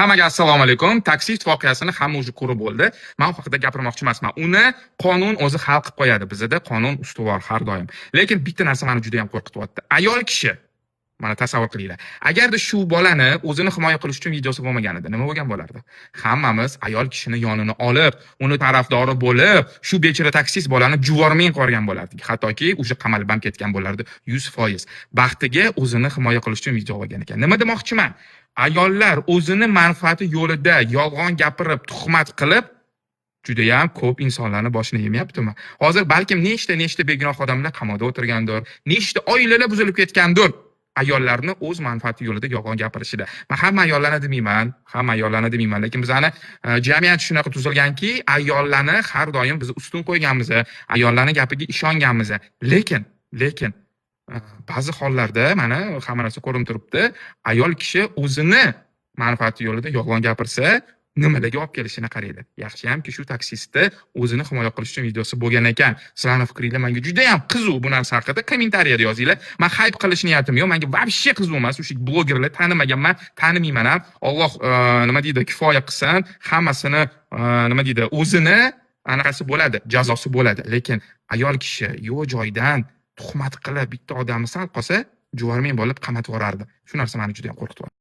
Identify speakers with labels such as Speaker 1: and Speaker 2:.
Speaker 1: Hammaga assalomu alaykum. Taksist voqeasini hamma o'zi ko'rib bo'ldi. Men u haqida gapirmoqchi emasman. Uni qonun o'zi hal qilib qo'yadi. Bizda qonun ustuvor har doim. Lekin bitta narsa meni juda ham qo'rqityapti. Ayol kishi, mana tasavvur qilinglar. Agarda shu bolani o'zini himoya qilish uchun videosi bo'lmaganida nima bo'lgan bo'lardi? Hammamiz ayol kishini yonini olib, uni tarafdori bo'lib, shu bechora taksist bolani juvorming qo'rgan bo'lardik. Hattoki o'sha qamalib ham ketgan bo'lardi 100%. Baxtiga o'zini himoya qilish uchun video olgan ekan. Nima demoqchiman? Ayollar o'zini manfaati yo'lida yolg'on gapirib, tuhmat qilib juda ham ko'p insonlarning boshini yemayaptimi? Hozir balkim nechta begunoh odamlar qamoqda o'tirgandir, nechta oilalar buzilib ketgandir. Ayollarni o'z manfaati yo'lida yolg'on gapirishida. Men hamma ayollarni demayman, lekin bizani jamiyat shunaqa tuzilganki, ayollarni har doim biz ustun qo'yganmiz, ayollarning gapiga ishonganmiz. Lekin ba'zi hollarda mana hamma narsa ko'rinib turibdi. Ayol kishi o'zini manfaati yo'lida yolg'on gapirsa, nimalarga olib kelishini qaraydi. Yaxshiyamki shu taksistni o'zini himoya qilish uchun videosi bo'lgan ekan. Sizlarning fikringiz menga juda ham qiziq bu narsa haqida kommentariyada yozinglar. Men hayp qilish niyatim yo'q. Menga vobshe qiziq emas. O'sha blogerlar tanimaganman, tanimayman ham. Alloh nima deydi, kifoya qilsin. Hammasini nima deydi, o'zini anaqasi bo'ladi, jazosi bo'ladi. Lekin ayol kishi yo'q joydan tuhmat qilib bitta odamni sal qolsa, juvarming bo'lib qamatib yuborardi. Shu narsa meni juda ham qo'rqityapti.